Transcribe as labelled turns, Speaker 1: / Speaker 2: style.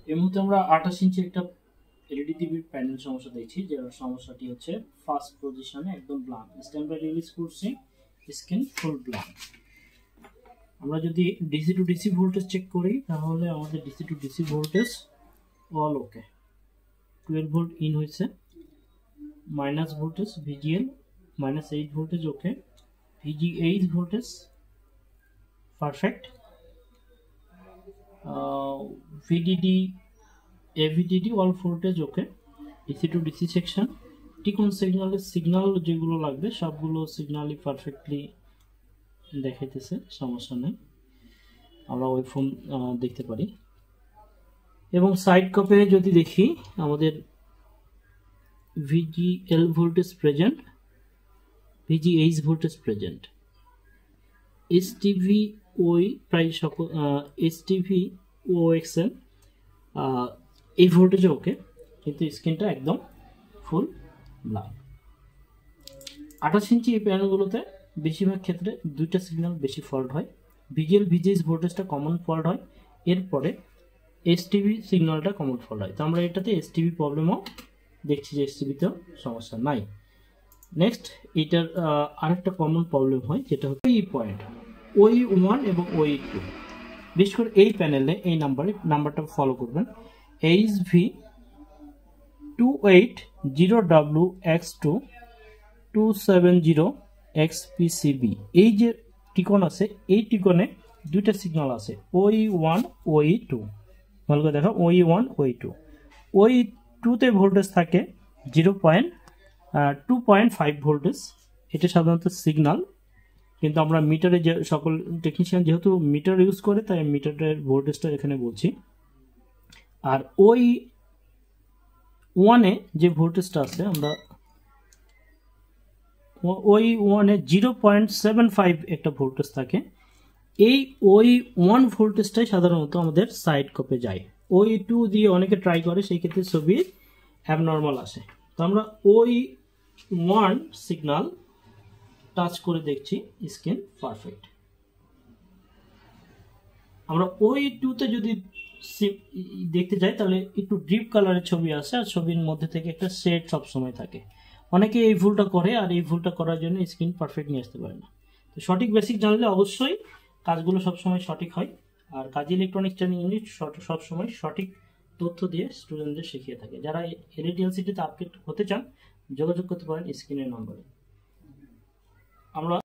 Speaker 1: এই মুহূর্তে আমরা 28 ইঞ্চি একটা এলইডি টিভির প্যানেল সমস্যা দেখছি, যার সমস্যাটি হচ্ছে ফার্স্ট পজিশনে একদম ব্ল্যাঙ্ক, স্ট্যান্ডবাই রিলিজ করছি, স্ক্রিন ফুল ব্ল্যাঙ্ক। আমরা যদি DC to DC voltage check করি তাহলে আমাদের DC to DC voltage all okay, 12 volt in হয়েছে, minus voltage VGL -8 voltage okay, VGH voltage perfect, VDD AVDD all voltage okay, DC to DC section TCON signal যেগুলো লাগবে সবগুলো সিগন্যালই perfectly দেখাইতেছে, সমস্যা নেই, আমরা ওয়েভফর্ম দেখতে পারি। এবং সাইড কপে যদি দেখি আমাদের VGL voltage present, VGH voltage present, STV ওই প্রায় সকল STV OXM এই ভোল্টেজে ওকে, কিন্তু স্ক্রিনটা একদম ফুল ব্ল্যাঙ্ক। 28 ইঞ্চি এই প্যানেলগুলোতে বেশিরভাগ ক্ষেত্রে দুইটা সিগন্যাল বেশি ফল্ট হয়, VGL VGH ভোল্টেজটা কমন ফল্ট হয়, এরপরে STV সিগন্যালটা কমন ফল্ট হয়। তো আমরা এটাতে STV প্রবলেমও দেখছি যে STVতেও সমস্যা নাই। নেক্সট এটার আরেকটা কমন প্রবলেম হয় যেটা হচ্ছে এই পয়েন্ট OE1 এবং OE2, বিশেষ করে এই প্যানেলে এই নাম্বারটা ফলো করবেন, HV280WX2 270XPCB। এই যে টিকন আছে এই টিকনে দুইটা সিগন্যাল আছে OE1 OE2, ভালো করে দেখো OE1 OE2। OE2 তে ভোল্টেজ থাকে 2.5 ভোল্টেজ, এটা সাধারণত সিগন্যাল, কিন্তু আমরা মিটারে যে সকল টেকনিশিয়ান যেহেতু মিটার ইউজ করে তাই মিটারের ভোল্টেজটা এখানে বলছি। আর OE1 এ যে ভোল্টেজটা আছে আমরা OE1 এ 0.75 একটা ভোল্টেজ থাকে, এই OE1 ভোল্টেজটাই সাধারণত আমাদের সাইড কপে যায়। OE2 দিয়ে অনেকে ট্রাই করে, সেই ক্ষেত্রে ছবি অ্যাবনর্মাল আসে। তো আমরা OE1 সিগন্যাল টাচ করে দেখছি, স্ক্রিন পারফেক্ট। আমরা OE2 তে যদি দেখতে যাই তাহলে একটু ডিপ কালারের ছবি আসে আর ছবির মধ্যে থেকে একটা শেড সবসময় থাকে। অনেকে এই ভুলটা করে আর এই ভুলটা করার জন্য স্ক্রিন পারফেক্ট নিয়ে আসতে পারে না। তো সঠিক বেসিক জানলে অবশ্যই কাজগুলো সবসময় সঠিক হয়। আর কাজী ইলেকট্রনিক্স ট্রেনিং ইউনিট সবসময় সঠিক তথ্য দিয়ে স্টুডেন্টদের শিখিয়ে থাকে। যারা এলইডি এলসিডিতে আপডেট হতে চান যোগাযোগ করতে পারেন স্ক্রিনের নম্বরে। আমরা